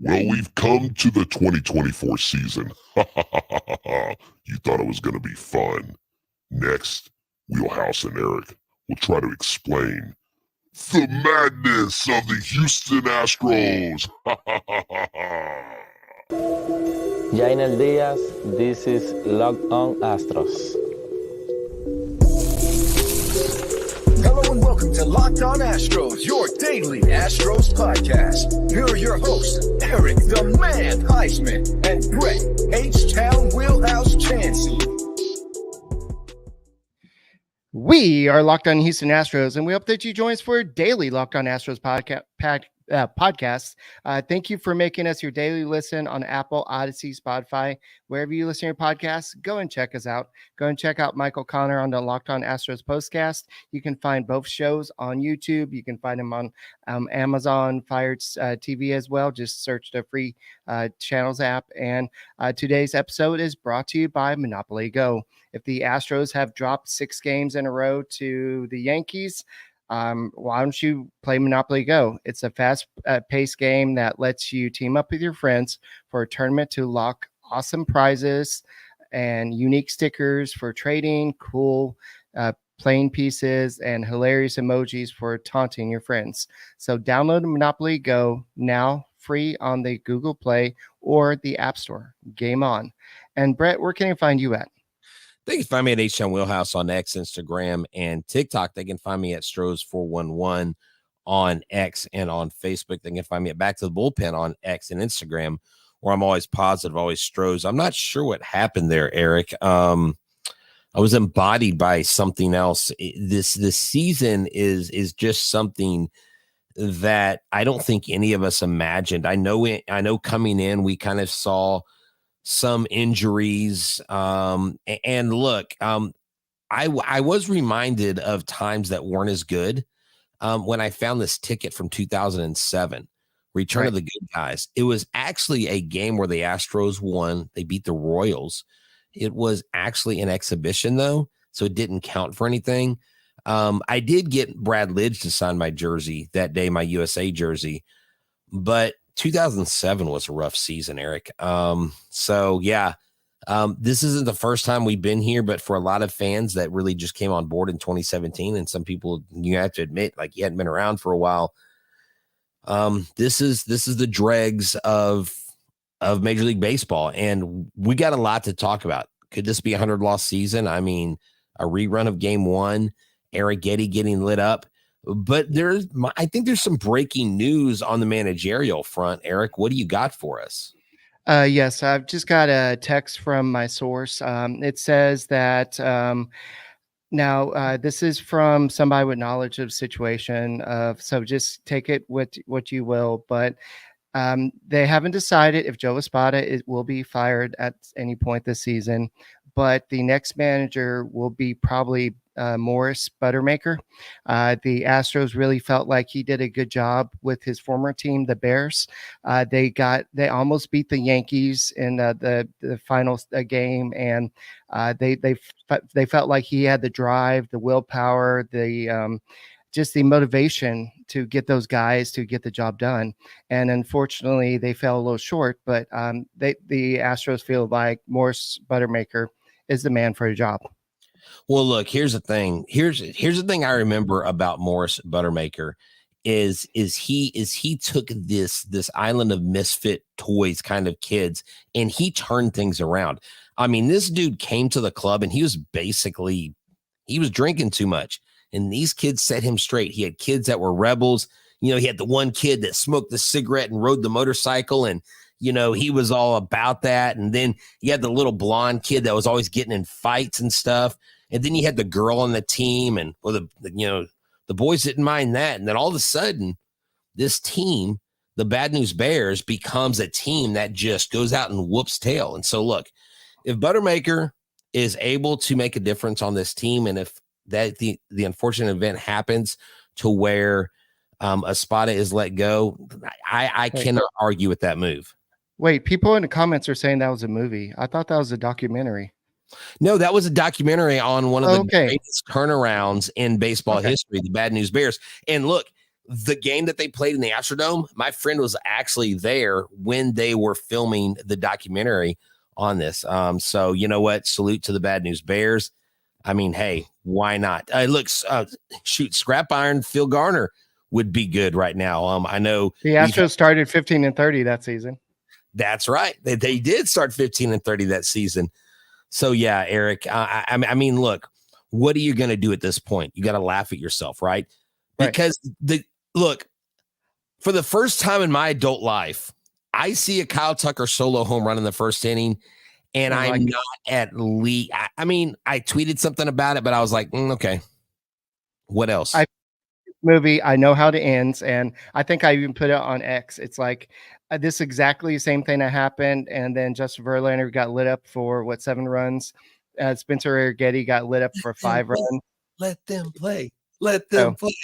Well, we've come to the 2024 season. You thought it was going to be fun. Next, Wheelhouse and Eric will try to explain the madness of the Houston Astros. Jainer Diaz, this is Locked On Astros. Hello and welcome to Locked On Astros, your daily Astros podcast. Here are your hosts, Eric the Man Huysman and Brett H-Town Wheelhouse Chancey. We are Locked On Houston Astros, and we hope that you join us for a daily Locked On Astros podcast. Thank you for making us your daily listen on Apple, Odyssey, Spotify, wherever you listen to your podcasts. Go and check us out. Go and check out Michael Connor on the Locked On Astros postcast. You can find both shows on YouTube. You can find them on Amazon Fire TV as well. Just search the free channels app. And today's episode is brought to you by Monopoly Go. If the Astros have dropped 6 games in a row to the Yankees, why don't you play Monopoly Go? It's a fast-paced game that lets you team up with your friends for a tournament to lock awesome prizes and unique stickers for trading, cool playing pieces, and hilarious emojis for taunting your friends. So download Monopoly Go now, free on the Google Play or the App Store. Game on. And Brett, where can I find you at? They can find me at H-Town Wheelhouse on X, Instagram, and TikTok. They can find me at Stros411 on X and on Facebook. They can find me at Back to the Bullpen on X and Instagram, where I'm always positive, always Stros. I'm not sure what happened there, Eric. I was embodied by something else. This season is just something that I don't think any of us imagined. I know coming in, we kind of saw some injuries. And look, I was reminded of times that weren't as good when I found this ticket from 2007, Return of the Good Guys. It was actually a game where the Astros won. They beat the Royals. It was actually an exhibition, though, so it didn't count for anything. I did get Brad Lidge to sign my jersey that day, my USA jersey, but 2007 was a rough season, Eric. This isn't the first time we've been here, but for a lot of fans that really just came on board in 2017, and some people, you have to admit, like, you hadn't been around for a while. This is the dregs of Major League Baseball, and we got a lot to talk about. Could this be a 100-loss season? I mean, a rerun of Game 1, Arrighetti getting lit up. But I think there's some breaking news on the managerial front. Eric, what do you got for us? Yes, I've just got a text from my source. It says that now this is from somebody with knowledge of the situation. So just take it with what you will. But they haven't decided if Joe Espada will be fired at any point this season. But the next manager will be probably Morris Buttermaker. The Astros really felt like he did a good job with his former team, the Bears. They almost beat the Yankees in the final game, and they felt like he had the drive, the willpower, just the motivation to get those guys to get the job done. And unfortunately, they fell a little short. But the Astros feel like Morris Buttermaker is the man for a job. Well, look, here's the thing. Here's the thing I remember about Morris Buttermaker is he took this island of misfit toys kind of kids, and he turned things around. I mean, this dude came to the club and he was drinking too much, and these kids set him straight. He had kids that were rebels. He had the one kid that smoked the cigarette and rode the motorcycle, and he was all about that. And then you had the little blonde kid that was always getting in fights and stuff. And then you had the girl on the team, and the boys didn't mind that. And then all of a sudden, this team, the Bad News Bears, becomes a team that just goes out and whoops tail. And so, look, if Buttermaker is able to make a difference on this team, and if that the unfortunate event happens to where Espada is let go, I cannot argue with that move. Wait, people in the comments are saying that was a movie. I thought that was a documentary. No, that was a documentary on one of the greatest turnarounds in baseball history, the Bad News Bears. And look, the game that they played in the Astrodome, my friend was actually there when they were filming the documentary on this. So you know what? Salute to the Bad News Bears. I mean, hey, why not? Shoot, Scrap Iron Phil Garner would be good right now. I know the Astros started 15-30 that season. That's right. They did start 15-30 that season. So yeah, Eric. I mean, look, what are you going to do at this point? You got to laugh at yourself, right? Because look, for the first time in my adult life, I see a Kyle Tucker solo home run in the first inning, and I'm not at least. I mean, I tweeted something about it, but I was like, okay, what else? Movie, I know how it ends, and I think I even put it on X. It's like this exactly the same thing that happened, and then Justin Verlander got lit up for 7 runs. Spencer Arrighetti got lit up for 5 runs. Let them play. Let them play.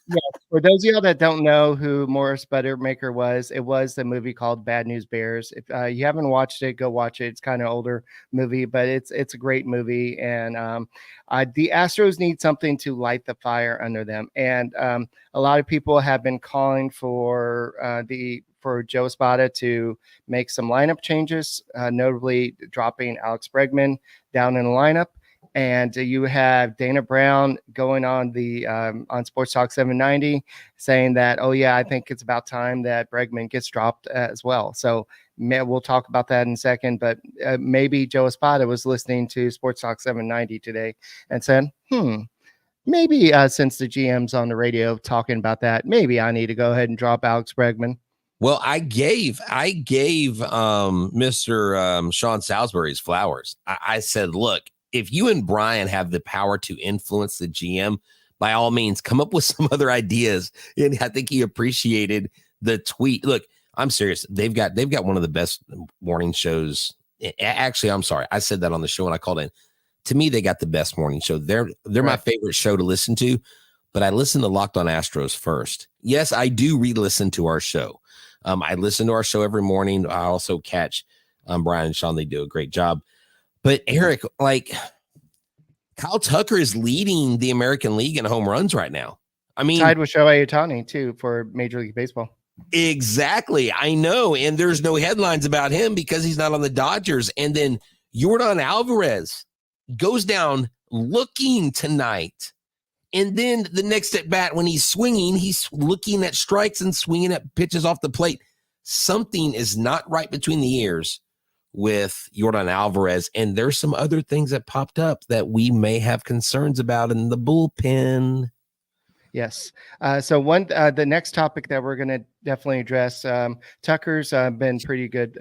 Yeah, for those of y'all that don't know who Morris Buttermaker was, it was the movie called Bad News Bears. If you haven't watched it, go watch it. It's kind of older movie, but it's a great movie. And the Astros need something to light the fire under them. And a lot of people have been calling for Joe Espada to make some lineup changes, notably dropping Alex Bregman down in the lineup. And you have Dana Brown going on the on Sports Talk 790 saying that, oh, yeah, I think it's about time that Bregman gets dropped as well. So we'll talk about that in a second. But maybe Joe Espada was listening to Sports Talk 790 today and said, maybe since the GM's on the radio talking about that, maybe I need to go ahead and drop Alex Bregman. Well, I gave Mr. Sean Salisbury's flowers. I said, look, if you and Brian have the power to influence the GM, by all means, come up with some other ideas. And I think he appreciated the tweet. Look, I'm serious. They've got one of the best morning shows. Actually, I'm sorry. I said that on the show when I called in. To me, they got the best morning show. They're my favorite show to listen to, but I listen to Locked On Astros first. Yes, I do re-listen to our show. I listen to our show every morning. I also catch Brian and Sean. They do a great job. But Eric, like Kyle Tucker is leading the American League in home runs right now. I mean, tied with Shohei Ohtani too for Major League Baseball. Exactly. I know. And there's no headlines about him because he's not on the Dodgers. And then Yordan Alvarez goes down looking tonight. And then the next at bat, when he's swinging, he's looking at strikes and swinging at pitches off the plate. Something is not right between the ears with Yordan Alvarez. And there's some other things that popped up that we may have concerns about in the bullpen. Yes. So the next topic that we're going to definitely address, Tucker's been pretty good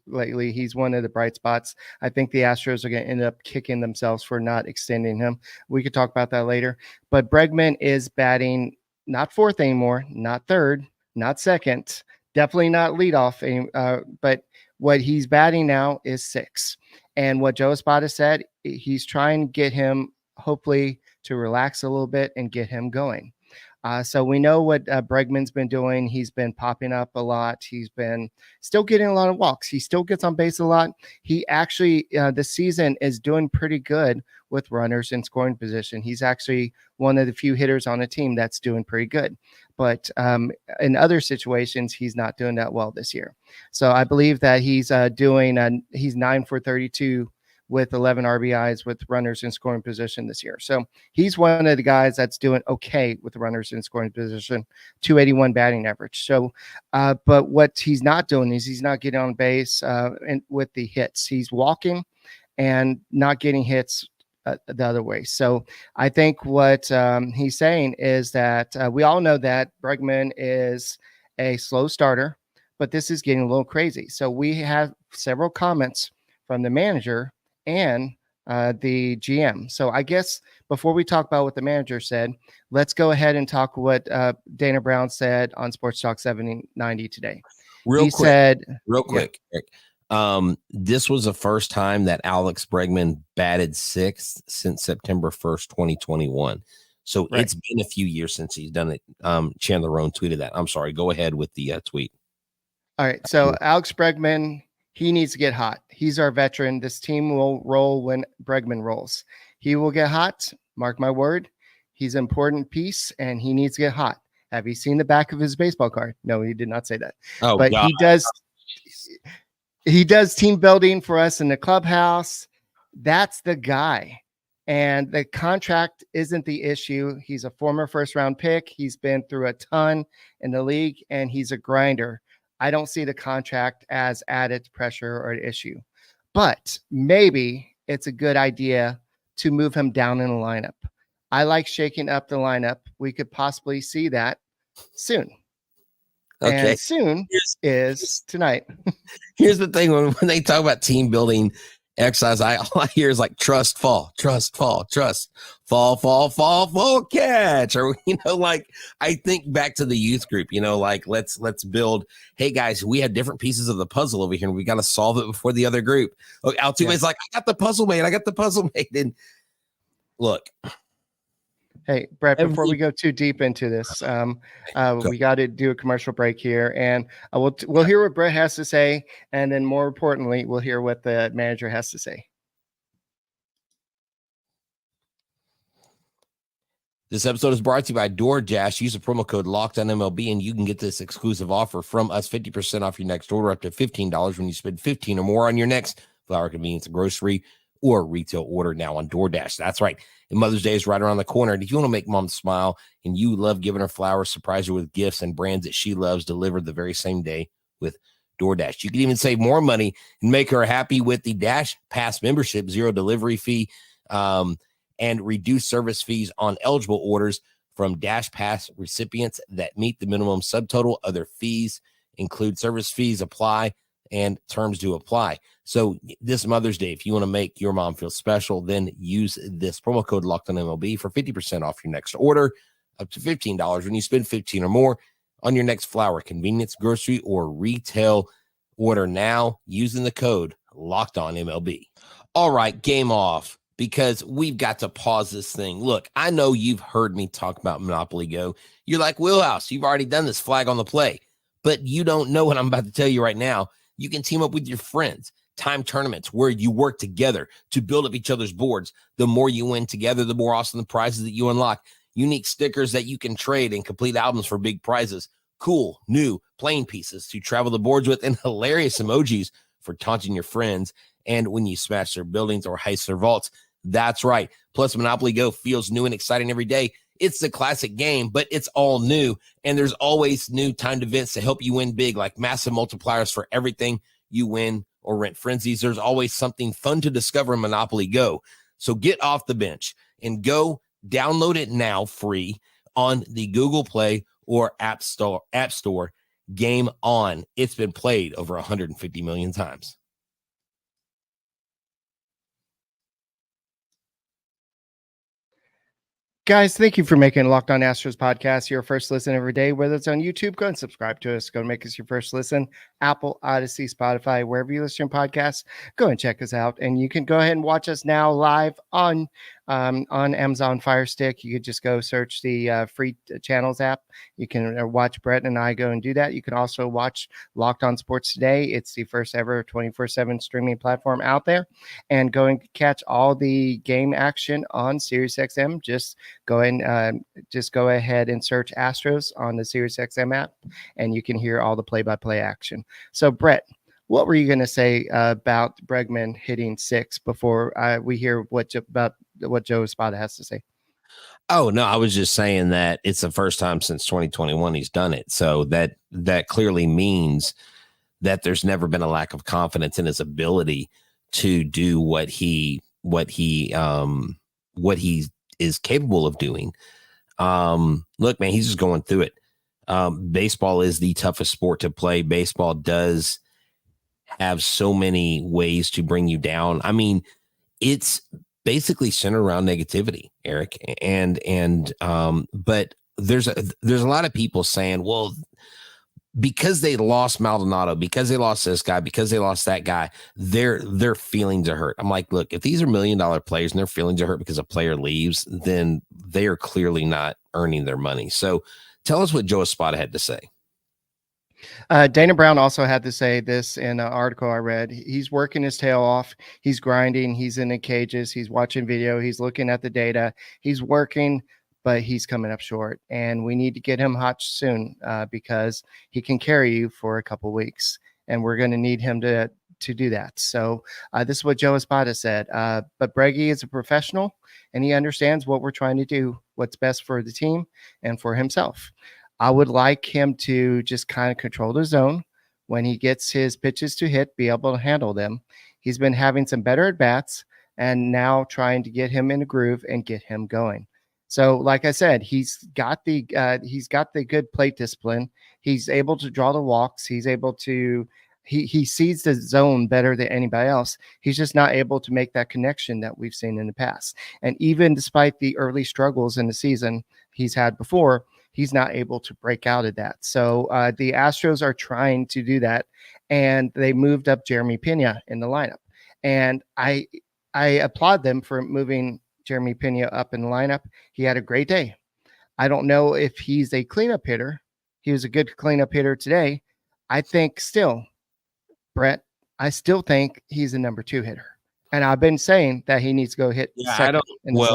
lately. He's one of the bright spots. I think the Astros are going to end up kicking themselves for not extending him. We could talk about that later. But Bregman is batting not fourth anymore, not third, not second, definitely not leadoff. But what he's batting now is sixth. And what Joe Espada said, he's trying to get him hopefully to relax a little bit and get him going. So we know what Bregman's been doing. He's been popping up a lot. He's been still getting a lot of walks. He still gets on base a lot. He actually, this season is doing pretty good with runners in scoring position. He's actually one of the few hitters on a team that's doing pretty good. But in other situations, he's not doing that well this year. So I believe that he's he's 9 for 32 with 11 RBIs with runners in scoring position this year. So he's one of the guys that's doing okay with runners in scoring position, 281 batting average. So, but what he's not doing is he's not getting on base and with the hits. He's walking and not getting hits the other way. So I think what he's saying is that we all know that Bregman is a slow starter, but this is getting a little crazy. So we have several comments from the manager and the GM. So I guess before we talk about what the manager said, let's go ahead and talk what Dana Brown said on Sports Talk 790 today. Real quick, Eric. This was the first time that Alex Bregman batted sixth since September 1st, 2021. So It's been a few years since he's done it. Chandler Roan tweeted that. I'm sorry. Go ahead with the tweet. All right. So Alex Bregman, he needs to get hot. He's our veteran. This team will roll when Bregman rolls. He will get hot. Mark my word. He's an important piece, and he needs to get hot. Have you seen the back of his baseball card? No, he did not say that. Oh, But God. he does team building for us in the clubhouse. That's the guy. And the contract isn't the issue. He's a former first round pick. He's been through a ton in the league, and he's a grinder. I don't see the contract as added pressure or an issue, but maybe it's a good idea to move him down in the lineup. I like shaking up the lineup. We could possibly see that soon. Okay. And soon is tonight. Here's the thing: when they talk about team building exercise, all I hear is like trust, fall, trust, fall, trust, fall, fall, fall, fall, catch. Or like I think back to the youth group. Like let's build. Hey guys, we have different pieces of the puzzle over here, and we got to solve it before the other group. Look, Altuve's like, I got the puzzle made. And look. Hey, Brett, before we go too deep into this, we got to do a commercial break here, and we'll hear what Brett has to say, and then more importantly, we'll hear what the manager has to say. This episode is brought to you by DoorDash. Use the promo code LOCKEDONMLB, and you can get this exclusive offer from us, 50% off your next order, up to $15 when you spend $15 or more on your next flour, convenience, grocery, or retail order now on DoorDash. That's right. And Mother's Day is right around the corner. And if you want to make mom smile and you love giving her flowers, surprise her with gifts and brands that she loves delivered the very same day with DoorDash. You can even save more money and make her happy with the Dash Pass membership, 0 delivery fee, and reduced service fees on eligible orders from Dash Pass recipients that meet the minimum subtotal. Other fees include service fees apply and terms do apply. So this Mother's Day, if you want to make your mom feel special, then use this promo code LOCKEDONMLB for 50% off your next order, up to $15 when you spend $15 or more on your next flour, convenience, grocery, or retail order now using the code LOCKEDONMLB. All right, game off, because we've got to pause this thing. Look, I know you've heard me talk about Monopoly Go. You're like, Wheelhouse, you've already done this, flag on the play. But you don't know what I'm about to tell you right now. You can team up with your friends, time tournaments where you work together to build up each other's boards. The more you win together, the more awesome the prizes that you unlock. Unique stickers that you can trade and complete albums for big prizes. Cool, new playing pieces to travel the boards with, and hilarious emojis for taunting your friends. And when you smash their buildings or heist their vaults, that's right. Plus, Monopoly Go feels new and exciting every day. It's the classic game, but it's all new. And there's always new timed events to help you win big, like massive multipliers for everything you win or rent frenzies. There's always something fun to discover in Monopoly Go. So get off the bench and go download it now free on the Google Play or App Store. Game on. It's been played over 150 million times. Guys, thank you for making Locked On Astros podcast your first listen every day. Whether it's on YouTube, go and subscribe to us. Go and make us your first listen. Apple, Odyssey, Spotify, wherever you listen to podcasts, go and check us out. And you can go ahead and watch us now live on Amazon Fire Stick. You could just go search the free channels app. You can watch Brett and I go and do that. You can also watch Locked On Sports Today. It's the first ever 24/7 streaming platform out there. And go and catch all the game action on SiriusXM. Just go ahead and search Astros on the SiriusXM app, and you can hear all the play-by-play action. So, Brett, what were you going to say about Bregman hitting 6 before we hear what Joe Espada has to say? Oh, no, I was just saying that it's the first time since 2021 he's done it. So that clearly means that there's never been a lack of confidence in his ability to do what he is capable of doing. Look, man, he's just going through it. Baseball is the toughest sport to play. Baseball does have so many ways to bring you down. I mean, it's basically centered around negativity, Eric. But there's a lot of people saying, well, because they lost Maldonado, because they lost this guy, because they lost that guy, their feelings are hurt. I'm like, look, if these are $1 million players and their feelings are hurt because a player leaves, then they are clearly not earning their money. So tell us what Joe Espada had to say. Dana Brown also had to say this in an article I read. He's working his tail off. He's grinding. He's in the cages. He's watching video. He's looking at the data. He's working, but he's coming up short, and we need to get him hot soon because he can carry you for a couple weeks, and we're going to need him to do that. So this is what Joe Espada said. But Breggy is a professional, and he understands what we're trying to do, what's best for the team and for himself. I would like him to just kind of control the zone. When he gets his pitches to hit, be able to handle them. He's been having some better at bats, and now trying to get him in a groove and get him going. So, like I said, he's got the good plate discipline. He's able to draw the walks. He's able to he sees the zone better than anybody else. He's just not able to make that connection that we've seen in the past. And even despite the early struggles in the season he's had before, he's not able to break out of that. So the Astros are trying to do that, and they moved up Jeremy Pena in the lineup. And I applaud them for moving Jeremy Pena up in the lineup. He had a great day. I don't know if he's a cleanup hitter. He was a good cleanup hitter today. I think still, Brett, I still think he's a number 2 hitter. And I've been saying that he needs to go hit second in this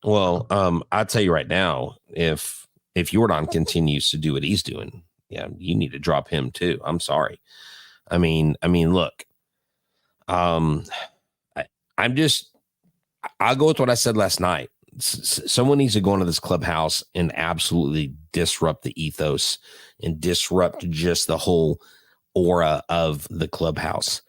lineup. I'll tell you right now, if Jordan continues to do what he's doing, yeah, you need to drop him too. I'm sorry. I mean, look, I'll go with what I said last night. Someone needs to go into this clubhouse and absolutely disrupt the ethos and disrupt just the whole aura of the clubhouse.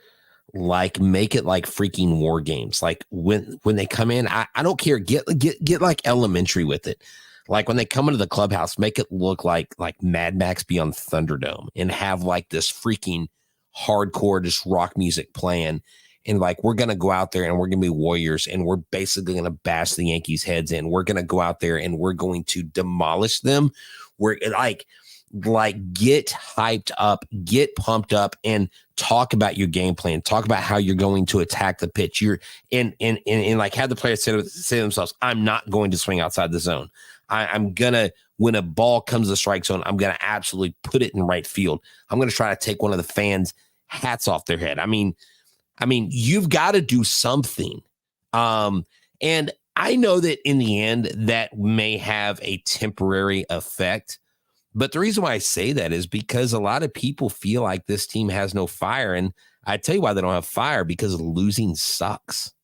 Like, make it like freaking war games. Like when they come in, I don't care. Get like elementary with it. Like when they come into the clubhouse, make it look like Mad Max Beyond Thunderdome, and have like this freaking hardcore just rock music playing. And like, we're going to go out there and we're going to be warriors, and we're basically going to bash the Yankees' heads in. We're going to go out there and we're going to demolish them. We're like get hyped up, get pumped up, and talk about your game plan. Talk about how you're going to attack the pitch. You're and like have the players say to themselves, I'm not going to swing outside the zone. I'm going to, when a ball comes to the strike zone, I'm going to absolutely put it in right field. I'm going to try to take one of the fans' hats off their head. I mean, you've got to do something. And I know that in the end, that may have a temporary effect. But the reason why I say that is because a lot of people feel like this team has no fire. And I tell you why they don't have fire, because losing sucks.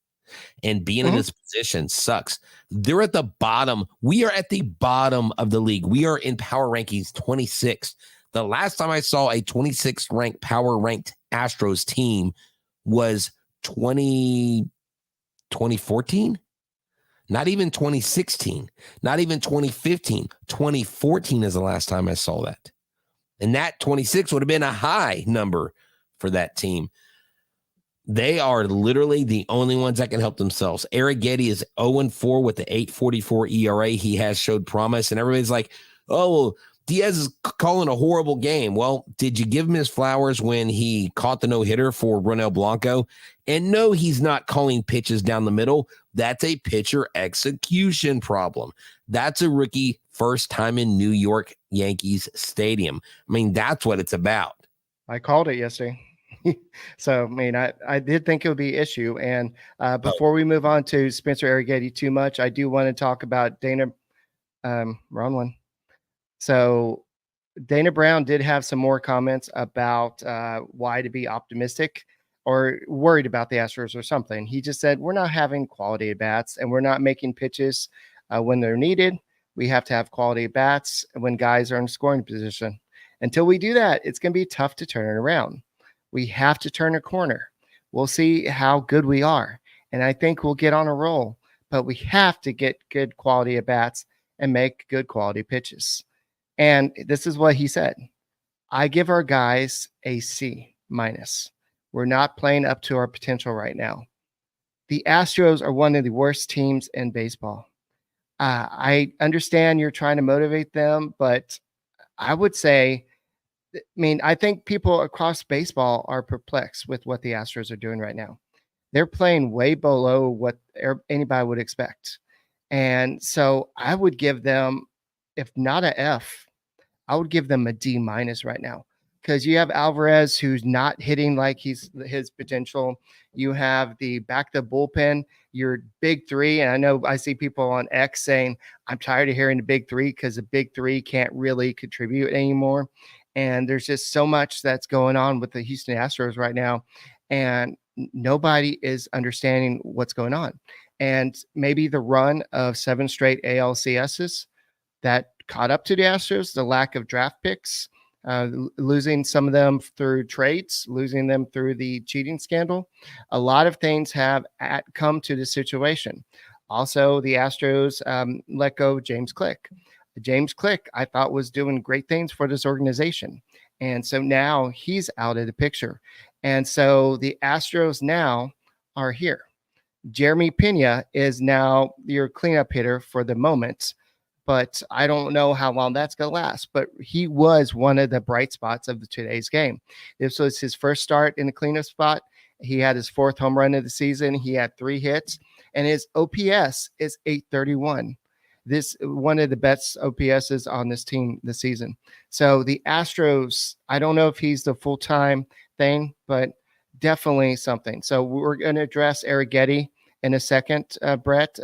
And being in this position sucks. They're at the bottom. We are at the bottom of the league. We are in power rankings 26th. The last time I saw a 26th ranked power ranked Astros team was 2014. Not even 2016, not even 2015. 2014 is the last time I saw that. And that 26 would have been a high number for that team. They are literally the only ones that can help themselves. Arrighetti is 0-4 with the 8.44 ERA. He has showed promise, and everybody's like, oh, well, Diaz is calling a horrible game. Well, did you give him his flowers when he caught the no-hitter for Ronel Blanco? And no, he's not calling pitches down the middle. That's a pitcher execution problem. That's a rookie first time in New York Yankees Stadium. I mean, that's what it's about. I called it yesterday. So, I mean, I did think it would be an issue. And before we move on to Spencer Arrighetti too much, I do want to talk about Dana. Wrong one. So Dana Brown did have some more comments about why to be optimistic or worried about the Astros or something. He just said, we're not having quality at bats, and we're not making pitches when they're needed. We have to have quality at bats when guys are in scoring position. Until we do that, it's going to be tough to turn it around. We have to turn a corner. We'll see how good we are. And I think we'll get on a roll, but we have to get good quality at bats and make good quality pitches. And this is what he said. I give our guys a C-. We're not playing up to our potential right now. The Astros are one of the worst teams in baseball. I understand you're trying to motivate them, but I would say, I think people across baseball are perplexed with what the Astros are doing right now. They're playing way below what anybody would expect. And so I would give them, if not an F, I would give them a D- right now. because you have Alvarez who's not hitting like his potential. You have the back the bullpen, your big three. And I know I see people on X saying, I'm tired of hearing the big three because the big three can't really contribute anymore. And there's just so much that's going on with the Houston Astros right now. And nobody is understanding what's going on. And maybe the run of 7 straight ALCSs that caught up to the Astros, the lack of draft picks, losing some of them through trades, losing them through the cheating scandal. A lot of things have come to this situation. Also, the Astros let go James Click. James Click, I thought, was doing great things for this organization. And so now he's out of the picture. And so the Astros now are here. Jeremy Pena is now your cleanup hitter for the moment, but I don't know how long that's going to last. But he was one of the bright spots of today's game. This was his first start in the cleanup spot. He had his 4th home run of the season. He had 3 hits, and his OPS is 831. This one of the best OPSs on this team this season. So the Astros, I don't know if he's the full-time thing, but definitely something. So we're going to address Arrighetti in a second, Brett.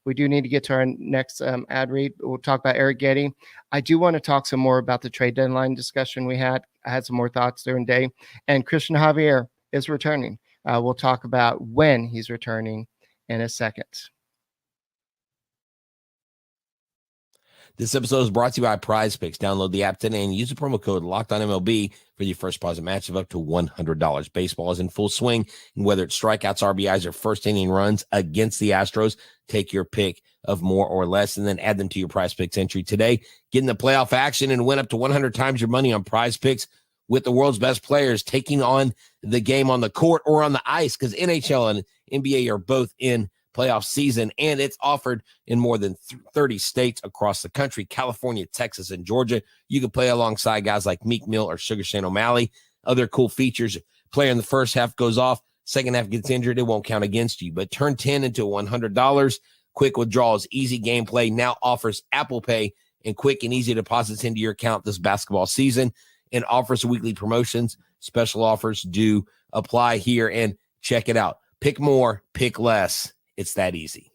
We do need to get to our next ad read. We'll talk about Arrighetti. I do want to talk some more about the trade deadline discussion we had. I had some more thoughts during the day. And Christian Javier is returning. We'll talk about when he's returning in a second. This episode is brought to you by PrizePicks. Download the app today and use the promo code LOCKEDONMLB for your first deposit match of up to $100. Baseball is in full swing, and whether it's strikeouts, RBIs, or first-inning runs against the Astros, take your pick of more or less and then add them to your PrizePicks entry today. Get in the playoff action and win up to 100 times your money on PrizePicks with the world's best players taking on the game on the court or on the ice, because NHL and NBA are both in playoff season, and it's offered in more than 30 states across the country, California, Texas, and Georgia. You can play alongside guys like Meek Mill or Sugar Shane O'Malley. Other cool features: player in the first half goes off, second half gets injured, it won't count against you. But turn 10 into $100. Quick withdrawals, easy gameplay, now offers Apple Pay and quick and easy deposits into your account this basketball season, and offers weekly promotions. Special offers do apply here, and check it out. Pick more, pick less. It's that easy.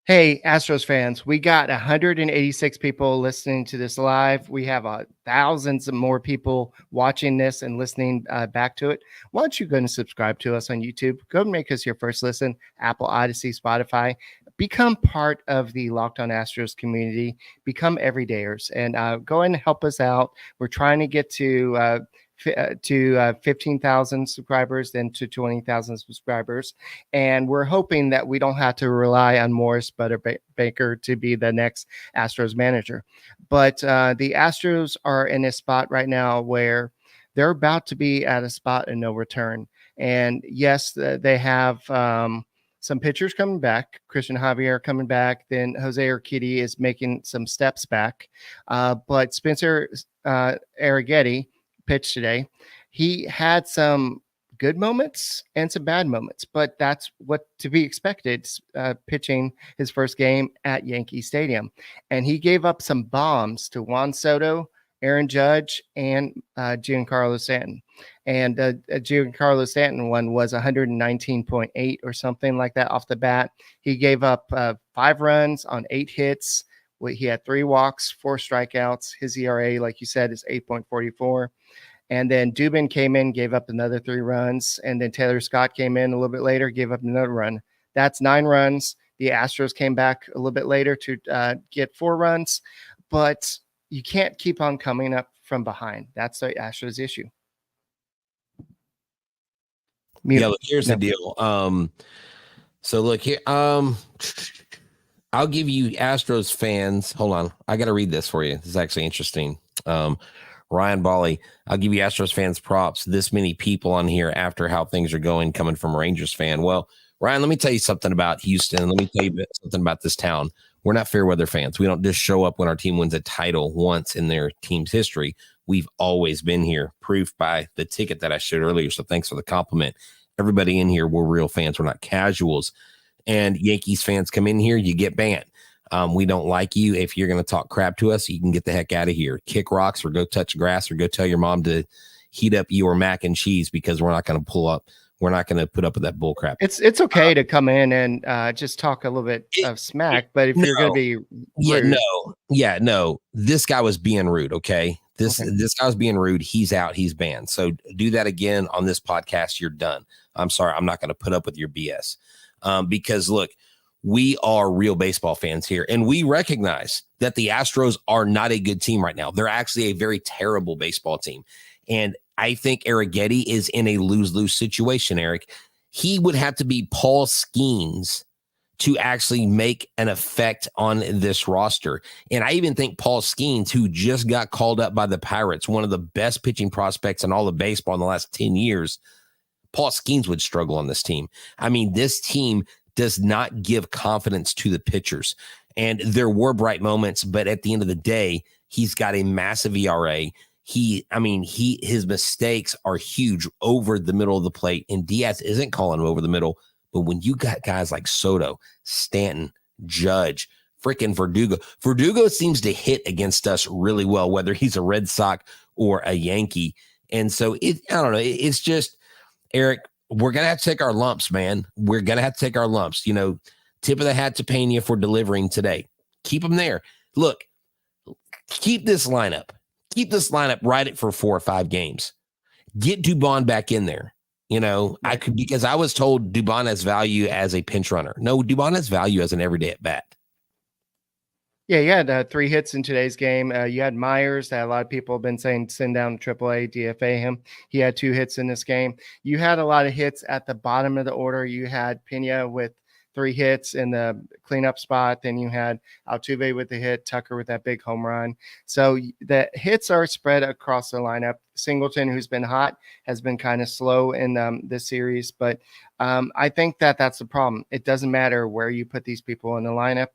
Hey, Astros fans, we got 186 people listening to this live. We have thousands of more people watching this and listening back to it. Why don't you go and subscribe to us on YouTube? Go and make us your first listen, Apple, Odyssey, Spotify. Become part of the Locked On Astros community. Become everydayers and go and help us out. We're trying to get to 15,000 subscribers, then to 20,000 subscribers. And we're hoping that we don't have to rely on Morris Butterbaker to be the next Astros manager. But the Astros are in a spot right now where they're about to be at a spot of no return. And yes, they have some pitchers coming back, Christian Javier coming back, then Jose Urquidy is making some steps back. But Spencer Arrighetti pitch today. He had some good moments and some bad moments, but that's what to be expected pitching his first game at Yankee Stadium. And he gave up some bombs to Juan Soto, Aaron Judge, and Giancarlo Stanton. And Giancarlo Stanton one was 119.8 or something like that off the bat. He gave up 5 runs on 8 hits. He had 3 walks, 4 strikeouts. His ERA, like you said, is 8.44. And then Dubin came in, gave up another 3 runs. And then Taylor Scott came in a little bit later, gave up another run. That's 9 runs. The Astros came back a little bit later to get 4 runs. But you can't keep on coming up from behind. That's the Astros issue. Yeah, look, here's the deal. So look here. I'll give you Astros fans. Hold on. I got to read this for you. This is actually interesting. Ryan Bally, I'll give you Astros fans props. This many people on here after how things are going coming from a Rangers fan. Well, Ryan, let me tell you something about Houston. Let me tell you something about this town. We're not fair weather fans. We don't just show up when our team wins a title once in their team's history. We've always been here, proof by the ticket that I showed earlier. So thanks for the compliment. Everybody in here, we're real fans. We're not casuals. And Yankees fans come in here, you get banned. We don't like you. If you're going to talk crap to us, you can get the heck out of here. Kick rocks or go touch grass or go tell your mom to heat up your mac and cheese because we're not going to pull up. We're not going to put up with that bull crap. It's okay to come in and just talk a little bit of smack, but if you're going to be rude, no. This guy was being rude. Okay. This guy was being rude. He's out. He's banned. So do that again on this podcast. You're done. I'm sorry. I'm not going to put up with your BS. Because look, we are real baseball fans here, and we recognize that the Astros are not a good team right now. They're actually a very terrible baseball team. And I think Arrighetti is in a lose-lose situation, Eric. He would have to be Paul Skeens to actually make an effect on this roster. And I even think Paul Skeens, who just got called up by the Pirates, one of the best pitching prospects in all of baseball in the last 10 years, Paul Skeens would struggle on this team. I mean, this team does not give confidence to the pitchers. And there were bright moments, but at the end of the day, he's got a massive ERA. His mistakes are huge over the middle of the plate, and Diaz isn't calling him over the middle. But when you got guys like Soto, Stanton, Judge, freaking Verdugo seems to hit against us really well, whether he's a Red Sox or a Yankee. And so I don't know. It's just, Eric, we're going to have to take our lumps, man. We're going to have to take our lumps. Tip of the hat to Pena for delivering today. Keep them there. Look, keep this lineup. Keep this lineup right for 4 or 5 games. Get Dubon back in there. Because I was told Dubon has value as a pinch runner. No, Dubon has value as an everyday at bat. Yeah, you had 3 hits in today's game. You had Myers that a lot of people have been saying send down to AAA, DFA him. He had 2 hits in this game. You had a lot of hits at the bottom of the order. You had Pena with 3 hits in the cleanup spot. Then you had Altuve with the hit, Tucker with that big home run. So the hits are spread across the lineup. Singleton, who's been hot, has been kind of slow in this series. But I think that's the problem. It doesn't matter where you put these people in the lineup.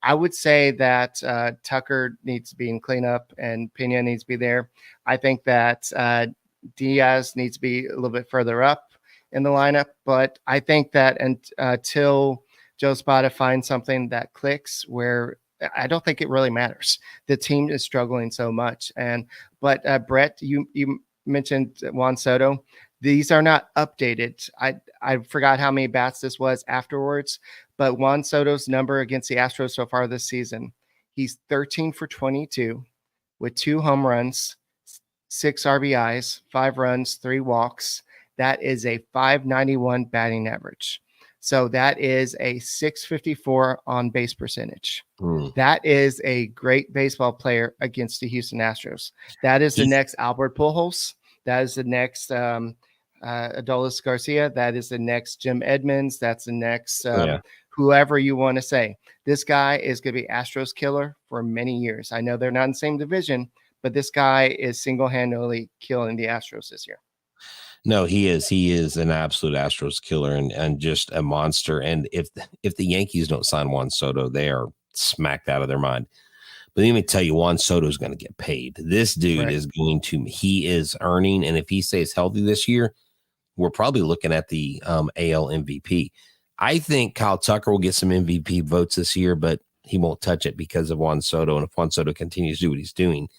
I would say that Tucker needs to be in cleanup and Pena needs to be there. I think that Diaz needs to be a little bit further up in the lineup. But I think that until Joe Spada finds something that clicks, where I don't think it really matters. The team is struggling so much. But Brett, you mentioned Juan Soto. These are not updated. I forgot how many bats this was afterwards, but Juan Soto's number against the Astros so far this season, he's 13 for 22 with 2 home runs, 6 RBIs, 5 runs, 3 walks. That is a .591 batting average. So that is a .654 on base percentage. That is a great baseball player against the Houston Astros. That is the next Albert Pujols. That is the next Adolis Garcia. That is the next Jim Edmonds. That's the next whoever you want to say. This guy is going to be Astros killer for many years. I know they're not in the same division, but this guy is single-handedly killing the Astros this year. No, he is. He is an absolute Astros killer and just a monster. And if the Yankees don't sign Juan Soto, they are smacked out of their mind. But let me tell you, Juan Soto is going to get paid. This dude is he is earning. And if he stays healthy this year, we're probably looking at the AL MVP. I think Kyle Tucker will get some MVP votes this year, but he won't touch it because of Juan Soto. And if Juan Soto continues to do what he's doing,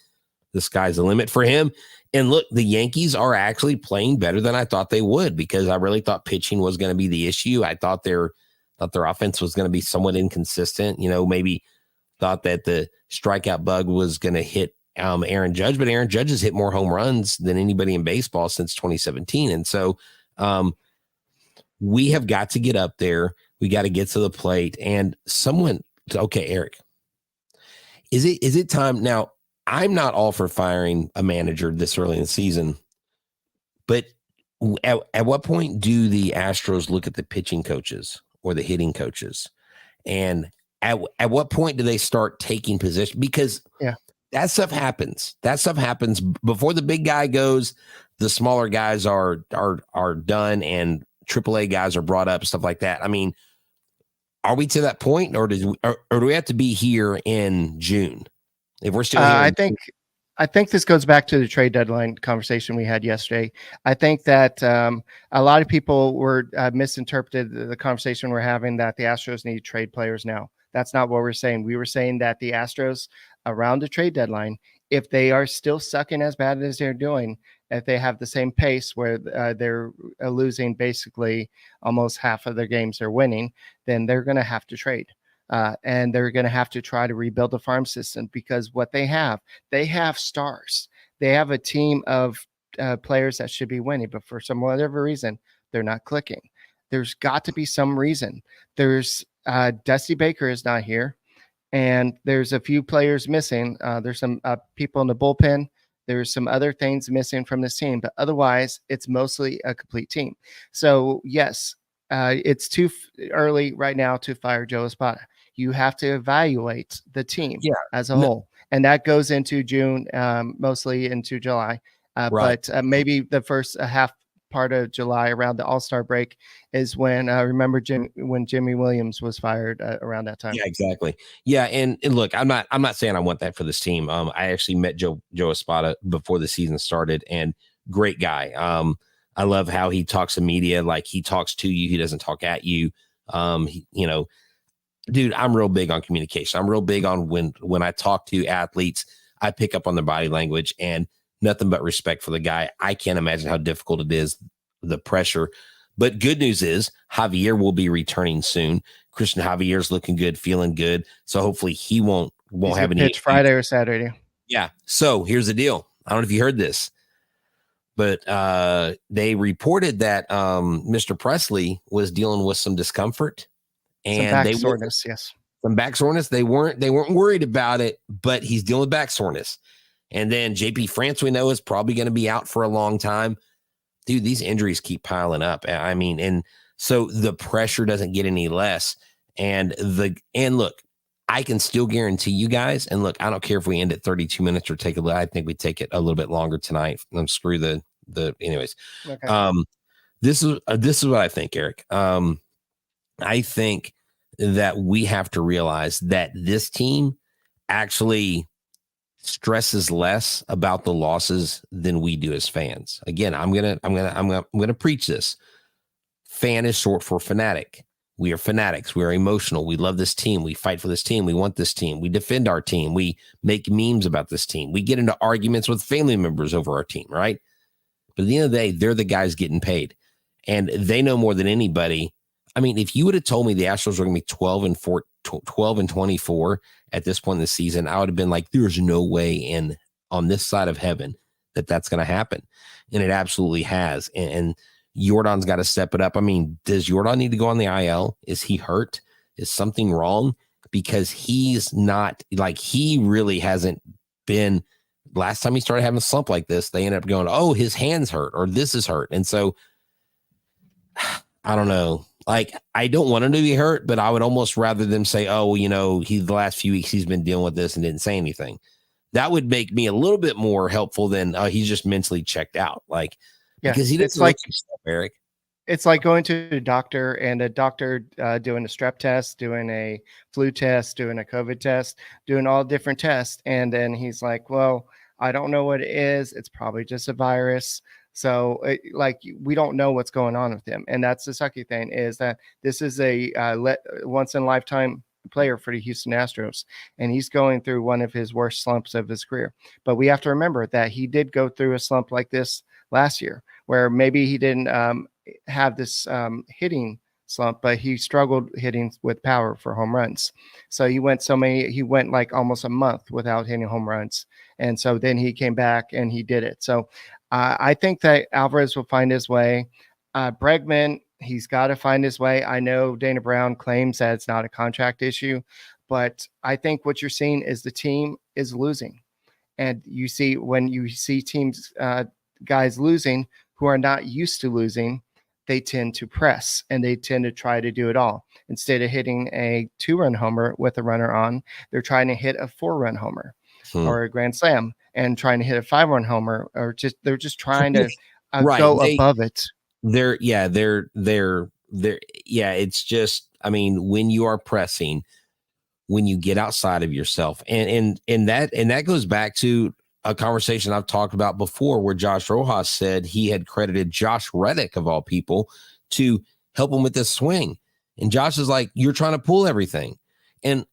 the sky's the limit for him. And look, the Yankees are actually playing better than I thought they would, because I really thought pitching was going to be the issue. I thought their offense was going to be somewhat inconsistent. Maybe thought that the strikeout bug was going to hit Aaron Judge, but Aaron Judge has hit more home runs than anybody in baseball since 2017. And so we have got to get up there. We got to get to the plate. And Eric, is it time now? I'm not all for firing a manager this early in the season, but at what point do the Astros look at the pitching coaches or the hitting coaches? And at what point do they start taking position? Because that stuff happens. That stuff happens before the big guy goes. The smaller guys are done, and AAA guys are brought up, stuff like that. I mean, are we to that point, or do we have to be here in June? If we're still, I think this goes back to the trade deadline conversation we had yesterday. I think that a lot of people were misinterpreted the conversation we're having that the Astros need to trade players now. That's not what we're saying. We were saying that the Astros around the trade deadline, if they are still sucking as bad as they're doing, if they have the same pace where they're losing basically almost half of their games they're winning, then they're going to have to trade. And they're going to have to try to rebuild the farm system, because what they have stars. They have a team of players that should be winning, but for some whatever reason, they're not clicking. There's got to be some reason. There's Dusty Baker is not here, and there's a few players missing. There's some people in the bullpen. There's some other things missing from this team, but otherwise, it's mostly a complete team. So yes, it's too early right now to fire Joe Espada. You have to evaluate the team as a whole, and that goes into June, mostly into July. But maybe the first half part of July, around the All-Star break, is when remember when Jimmy Williams was fired around that time. Yeah, exactly. Yeah, and look, I'm not saying I want that for this team. I actually met Joe Espada before the season started, and great guy. I love how he talks to media, like he talks to you. He doesn't talk at you. Dude, I'm real big on communication. I'm real big on when I talk to athletes, I pick up on their body language, and nothing but respect for the guy. I can't imagine how difficult it is, the pressure. But good news is Javier will be returning soon. Christian Javier's looking good, feeling good. So hopefully he won't have any pitch Friday or Saturday. Yeah. So here's the deal. I don't know if you heard this, but they reported that Mr. Presley was dealing with some discomfort and some back soreness. Yes. Some back soreness. They weren't worried about it, but he's dealing with back soreness. And then JP France, we know, is probably going to be out for a long time. Dude, these injuries keep piling up. I mean, and so the pressure doesn't get any less. And look, I can still guarantee you guys, and look, I don't care if we end at 32 minutes or I think we take it a little bit longer tonight. Screw the anyways. Okay. This is what I think, Eric. I think that we have to realize that this team actually stresses less about the losses than we do as fans. Again, I'm gonna preach this. Fan is short for fanatic. We are fanatics. We are emotional. We love this team. We fight for this team. We want this team. We defend our team. We make memes about this team. We get into arguments with family members over our team, right? But at the end of the day, they're the guys getting paid, and they know more than anybody. I mean, if you would have told me the Astros were going to be 12 and 24 at this point in the season, I would have been like, there's no way on this side of heaven that's going to happen. And it absolutely has. And Jordan's got to step it up. I mean, does Jordan need to go on the IL? Is he hurt? Is something wrong? Because he's not, like, he really hasn't been. Last time he started having a slump like this, they ended up going, oh, his hand's hurt or this is hurt. And so I don't know. Like, I don't want him to be hurt, but I would almost rather them say, oh, the last few weeks he's been dealing with this and didn't say anything. That would make me a little bit more helpful than he's just mentally checked out. Like, because he doesn't like stuff, Eric. It's like going to a doctor and a doctor doing a strep test, doing a flu test, doing a COVID test, doing all different tests. And then he's like, well, I don't know what it is. It's probably just a virus. So we don't know what's going on with him. And that's the sucky thing, is that this is a once in a lifetime player for the Houston Astros. And he's going through one of his worst slumps of his career. But we have to remember that he did go through a slump like this last year, where maybe he didn't have this hitting slump, but he struggled hitting with power for home runs. So he went like almost a month without hitting home runs. And so then he came back and he did it. So I think that Alvarez will find his way. Bregman, he's got to find his way. I know Dana Brown claims that it's not a contract issue, but I think what you're seeing is the team is losing. And you see, when you see teams, guys losing who are not used to losing, they tend to press and they tend to try to do it all. Instead of hitting a 2-run homer with a runner on, they're trying to hit a 4-run homer or a grand slam, and trying to hit a 5-run homer, or they're just trying to go above it. It's just, I mean, when you are pressing, when you get outside of yourself, and that goes back to a conversation I've talked about before, where Josh Rojas said he had credited Josh Reddick, of all people, to help him with this swing. And Josh is like, you're trying to pull everything. And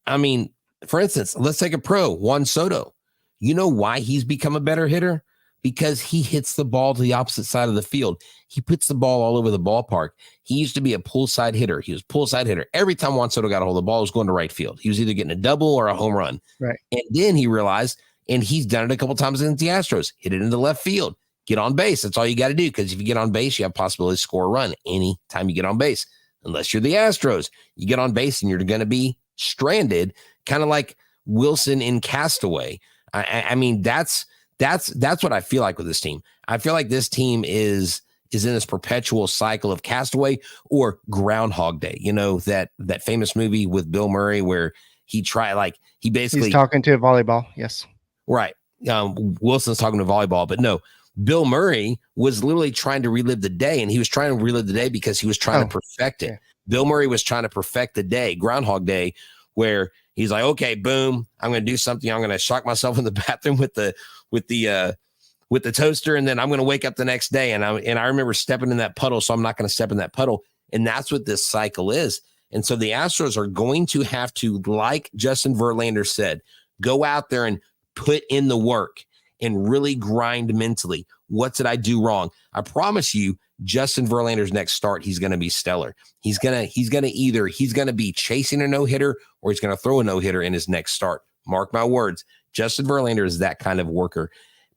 I mean, for instance, let's take a pro, Juan Soto. You know why he's become a better hitter? Because he hits the ball to the opposite side of the field. He puts the ball all over the ballpark. He used to be a pull side hitter. He was pull side hitter. Every time Juan Soto got a hold of the ball, it was going to right field. He was either getting a double or a home run. Right. And then he realized, and he's done it a couple times against the Astros, hit it into left field, get on base. That's all you got to do. Because if you get on base, you have possibility to score a run anytime you get on base. Unless you're the Astros, you get on base and you're going to be stranded, kind of like Wilson in Castaway. I mean, that's what I feel like with this team. I feel like this team is in this perpetual cycle of Castaway or Groundhog Day. You know, that famous movie with Bill Murray where he basically he's talking to a volleyball. Yes. Right. Wilson's talking to volleyball, but no, Bill Murray was literally trying to relive the day, and he was trying to relive the day because he was trying to perfect it. Yeah. Bill Murray was trying to perfect the day, Groundhog Day, where he's like, okay, boom, I'm going to do something. I'm going to shock myself in the bathroom with the toaster, and then I'm going to wake up the next day. And I remember stepping in that puddle, so I'm not going to step in that puddle. And that's what this cycle is. And so the Astros are going to have to, like Justin Verlander said, go out there and put in the work and really grind mentally. What did I do wrong? I promise you, Justin Verlander's next start, he's going to be stellar. He's going to be chasing a no-hitter, or he's going to throw a no-hitter in his next start. Mark my words. Justin Verlander is that kind of worker,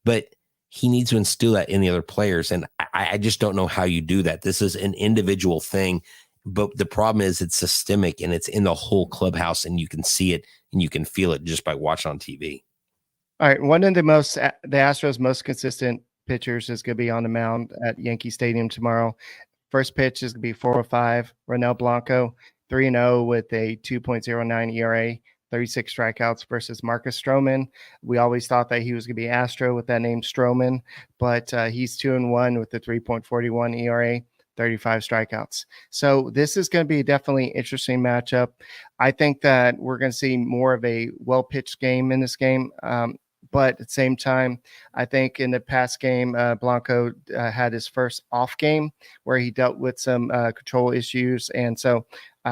but he needs to instill that in the other players. And I just don't know how you do that. This is an individual thing, but the problem is it's systemic and it's in the whole clubhouse, and you can see it and you can feel it just by watching on TV. All right. One of the Astros' most consistent pitchers is going to be on the mound at Yankee Stadium tomorrow. First pitch is going to be 4:05. Ronel Blanco, 3-0 with a 2.09 ERA, 36 strikeouts versus Marcus Stroman. We always thought that he was going to be Astro with that name Stroman, but he's 2-1 with the 3.41 ERA, 35 strikeouts. So this is going to be definitely an interesting matchup. I think that we're going to see more of a well-pitched game in this game. But at the same time, I think in the past game, Blanco had his first off game where he dealt with some control issues. And so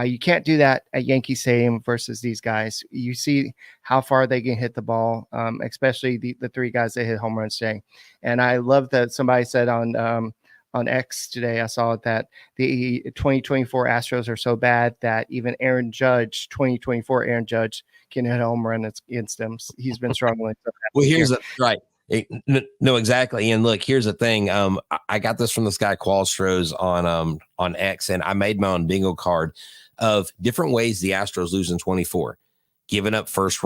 you can't do that at Yankee Stadium versus these guys. You see how far they can hit the ball, especially the three guys that hit home runs today. And I love that somebody said on X today, I saw that the 2024 Astros are so bad that even 2024 Aaron Judge can hit a home run against them. He's been struggling. Well, here's right. No, exactly. And look, here's the thing. I got this from this guy Qualstros on X, and I made my own bingo card of different ways the Astros lose in 24. Giving up first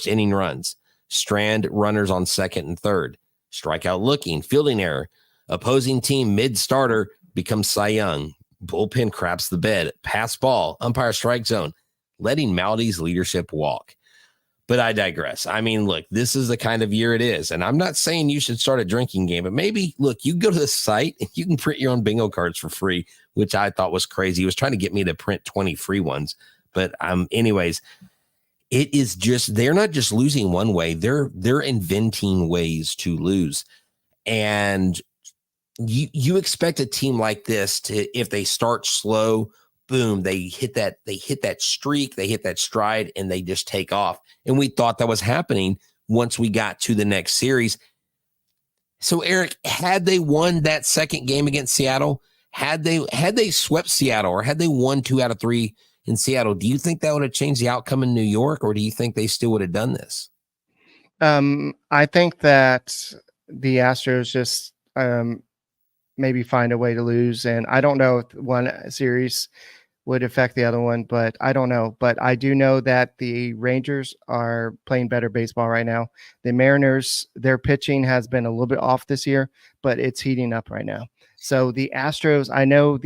inning runs, strand runners on second and third, strikeout looking, fielding error, opposing team mid-starter becomes Cy Young, bullpen craps the bed, pass ball, umpire strike zone, letting Maldi's leadership walk. But I digress. I mean, look, this is the kind of year it is. And I'm not saying you should start a drinking game, but maybe, look, you go to the site and you can print your own bingo cards for free, which I thought was crazy. He was trying to get me to print 20 free ones. But anyways, it is just, they're not just losing one way. They're inventing ways to lose. And you expect a team like this to, if they start slow, boom, they hit that streak, they hit that stride, and they just take off. And we thought that was happening once we got to the next series. So Eric, had they won that second game against Seattle, had they swept Seattle, or had they won 2 out of 3 in Seattle, do you think that would have changed the outcome in New York, or do you think they still would have done this? I think that the Astros just maybe find a way to lose. And I don't know if one series would affect the other one, but I don't know. But I do know that the Rangers are playing better baseball right now. The Mariners, their pitching has been a little bit off this year, but it's heating up right now. So the Astros, I know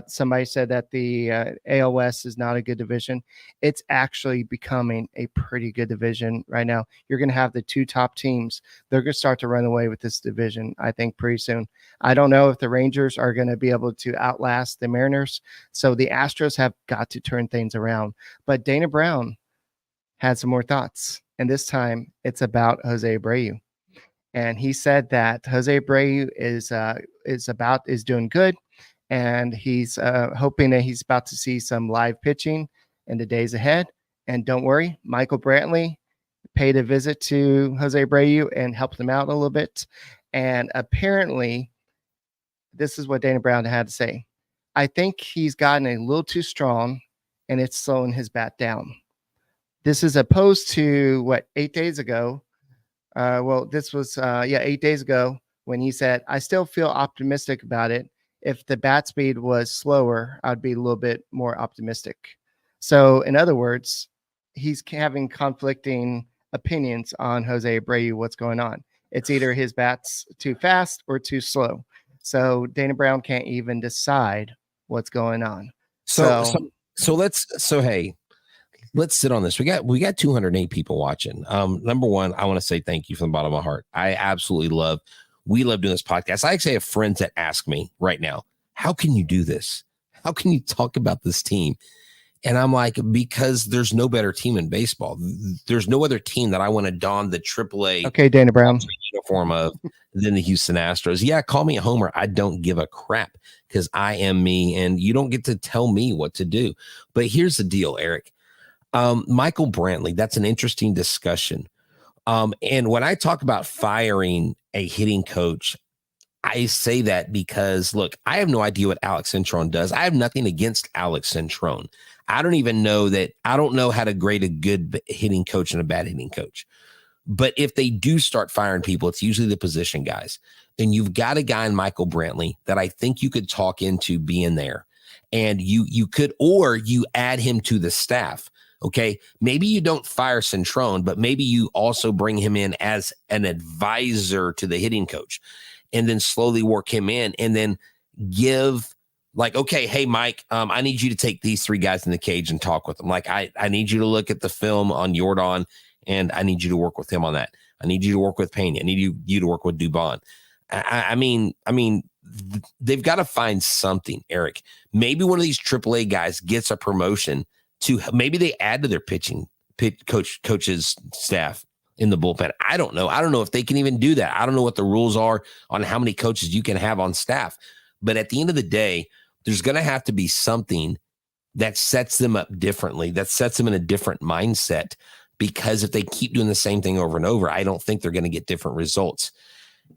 somebody said that the AL West is not a good division. It's actually becoming a pretty good division right now. You're going to have the 2 top teams. They're going to start to run away with this division, I think, pretty soon. I don't know if the Rangers are going to be able to outlast the Mariners. So the Astros have got to turn things around. But Dana Brown had some more thoughts, and this time it's about Jose Abreu. And he said that Jose Abreu is doing good, and he's hoping that he's about to see some live pitching in the days ahead. And don't worry, Michael Brantley paid a visit to Jose Abreu and helped him out a little bit. And apparently, this is what Dana Brown had to say. I think he's gotten a little too strong and it's slowing his bat down. This is opposed to 8 days ago. This was 8 days ago when he said, I still feel optimistic about it. If the bat speed was slower, I'd be a little bit more optimistic. So in other words, he's having conflicting opinions on Jose Abreu, what's going on. It's either his bat's too fast or too slow. So Dana Brown can't even decide what's going on. Hey, let's sit on this. We got 208 people watching. Number one, I want to say thank you from the bottom of my heart. We love doing this podcast. I actually have friends that ask me right now, how can you do this? How can you talk about this team? And I'm like, because there's no better team in baseball. There's no other team that I want to don the AAA Dana Brown uniform of than the Houston Astros. Yeah, call me a homer. I don't give a crap because I am me, and you don't get to tell me what to do. But here's the deal, Eric. Michael Brantley, that's an interesting discussion. And when I talk about firing a hitting coach, I say that because, look, I have no idea what Alex Cintron does. I have nothing against Alex Cintron. I don't know how to grade a good hitting coach and a bad hitting coach. But if they do start firing people, it's usually the position guys. And you've got a guy in Michael Brantley that I think you could talk into being there. And you could, or you add him to the staff. Okay, maybe you don't fire Cintron, but maybe you also bring him in as an advisor to the hitting coach and then slowly work him in and then give okay, hey, Mike, I need you to take these three guys in the cage and talk with them. I need you to look at the film on Jordan and I need you to work with him on that. I need you to work with Pena. I need you to work with Dubon. I mean, they've got to find something, Eric. Maybe one of these AAA guys gets a promotion to maybe they add to their coach's staff in the bullpen. I don't know. I don't know if they can even do that. I don't know what the rules are on how many coaches you can have on staff. But at the end of the day, there's going to have to be something that sets them up differently, that sets them in a different mindset. Because if they keep doing the same thing over and over, I don't think they're going to get different results.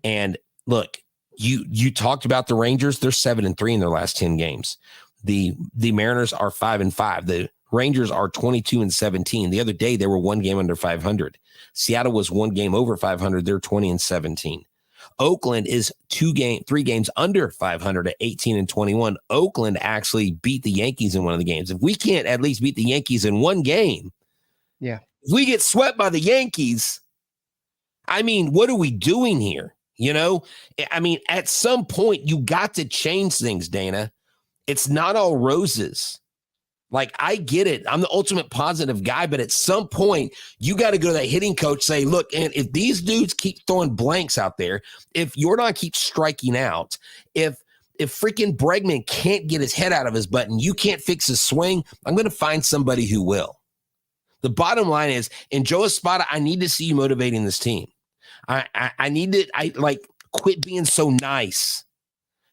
And look, you talked about the Rangers. They're 7-3 in their last 10 games. The Mariners are 5-5. The Rangers are 22-17. The other day, they were one game under 500. Seattle was one game over 500. They're 20-17. Oakland is 3 games under 500 at 18-21. Oakland actually beat the Yankees in one of the games. If we can't at least beat the Yankees in one game, if we get swept by the Yankees, I mean, what are we doing here? I mean, at some point, you got to change things, Dana. It's not all roses. I get it. I'm the ultimate positive guy, but at some point, you got to go to that hitting coach, say, look, and if these dudes keep throwing blanks out there, if Jordan keeps striking out, if freaking Bregman can't get his head out of his butt and you can't fix his swing, I'm going to find somebody who will. The bottom line is, in Joe Espada, I need to see you motivating this team. I need to quit being so nice.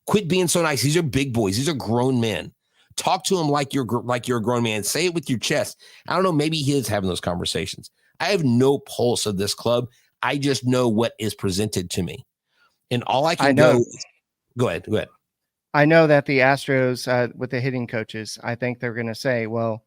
Quit being so nice. These are big boys. These are grown men. Talk to him like you're a grown man. Say it with your chest. I don't know. Maybe he is having those conversations. I have no pulse of this club. I just know what is presented to me. And all I can go ahead. I know that the Astros, with the hitting coaches, I think they're going to say, well,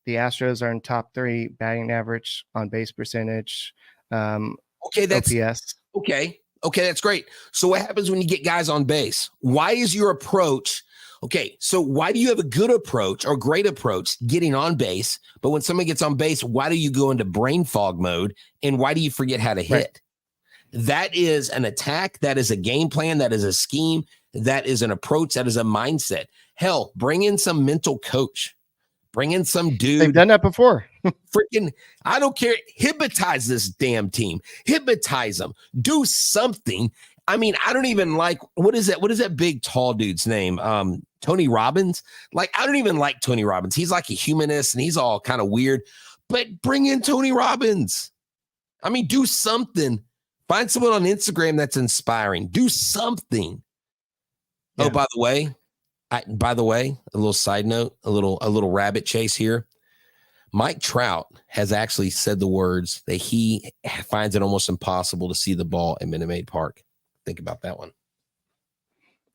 the Astros are in top 3 batting average, on base percentage, that's OPS. Okay, that's great. So what happens when you get guys on base? Why is your approach? Okay, so why do you have a good approach or great approach getting on base, but when somebody gets on base, why do you go into brain fog mode and why do you forget how to hit? Right. That is an attack. That is a game plan. That is a scheme. That is an approach. That is a mindset. Hell, bring in some mental coach. Bring in some dude. They've done that before. Freaking, I don't care. Hypnotize this damn team. Hypnotize them. Do something. I mean, I don't even like, what is that big tall dude's name? Tony Robbins. I don't even like Tony Robbins. He's like a humanist and he's all kind of weird, but bring in Tony Robbins. I mean, do something. Find someone on Instagram that's inspiring. Do something. Yeah. Oh, by the way, a little side note, a little rabbit chase here. Mike Trout has actually said the words that he finds it almost impossible to see the ball at Minute Maid Park. Think about that one.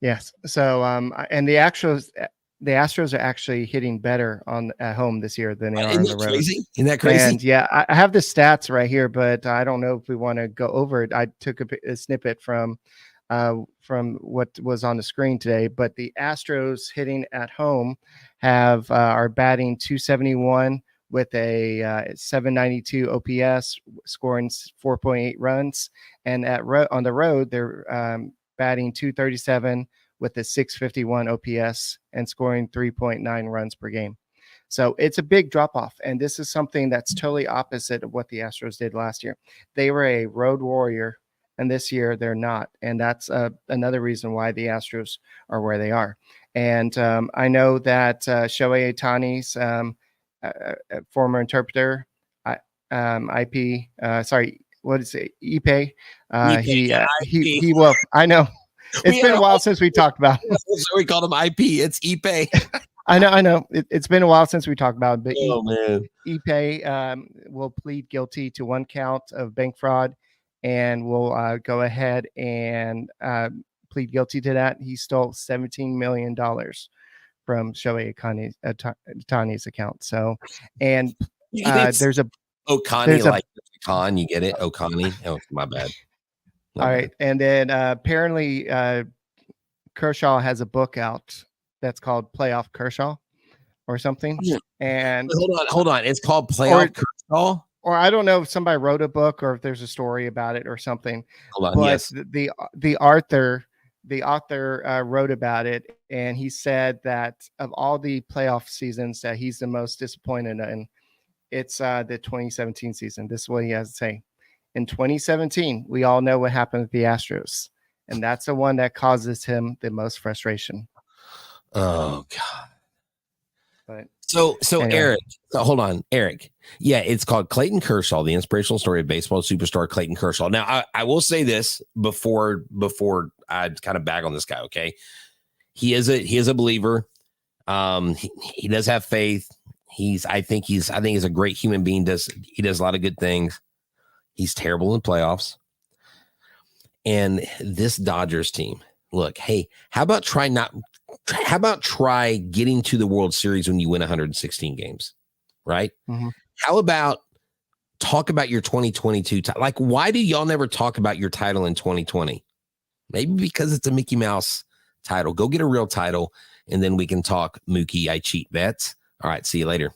Yes. So, and the Astros are actually hitting better at home this year than they are on the road. Crazy? Isn't that crazy? And yeah, I have the stats right here, but I don't know if we want to go over it. I took a snippet from what was on the screen today, but the Astros hitting at home are batting .271 with a 792 OPS, scoring 4.8 runs, and on the road they're batting .237 with a 651 OPS and scoring 3.9 runs per game. So it's a big drop off, and this is something that's totally opposite of what the Astros did last year. They were a road warrior, and this year they're not, and that's another reason why the Astros are where they are. And I know that Shohei Ohtani's former interpreter, IP, what is it, Ipe? He will. I know it's been a while since we talked about it. So we called him IP. It's Ipe. I know. It's been a while since we talked about it, but man. Ipe will plead guilty to 1 count of bank fraud, and will go ahead and plead guilty to that. He stole $17 million from Shohei Ohtani's account. So, and there's a Ohtani, like Khan, you get it? Ohtani. Oh, my bad. All right. And then apparently Kershaw has a book out that's called Playoff Kershaw or something. Yeah. And hold on. It's called Playoff Kershaw? Or I don't know if somebody wrote a book or if there's a story about it or something. Hold on, but yes. The author wrote about it, and he said that of all the playoff seasons that he's the most disappointed in, it's the 2017 season. This is what he has to say. In 2017, we all know what happened with the Astros, and that's the one that causes him the most frustration. Oh God. But so anyway. Eric, hold on, Eric. Yeah, it's called Clayton Kershaw, the inspirational story of baseball superstar Clayton Kershaw. Now, I will say this before I kind of bag on this guy. Okay, he is a believer. He does have faith. I think he's a great human being. He does a lot of good things. He's terrible in playoffs. And this Dodgers team, look, hey, how about try getting to the World Series when you win 116 games, right? Mm-hmm. How about talk about your 2022 title? Like, why do y'all never talk about your title in 2020? Maybe because it's a Mickey Mouse title. Go get a real title, and then we can talk Mookie, I cheat bets. All right, see you later.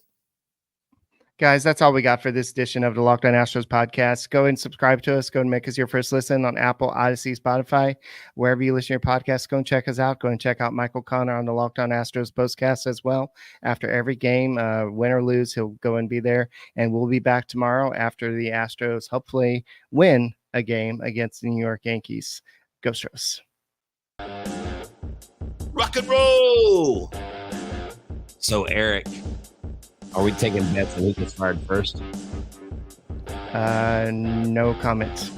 Guys, that's all we got for this edition of the Locked On Astros podcast. Go and subscribe to us. Go and make us your first listen on Apple, Odyssey, Spotify, wherever you listen to your podcast. Go and check us out. Go and check out Michael Connor on the Locked On Astros postcast as well. After every game, win or lose, he'll go and be there. And we'll be back tomorrow after the Astros hopefully win a game against the New York Yankees. Go Astros. Rock and roll. So, Eric, are we taking bets and who gets fired first? No comment.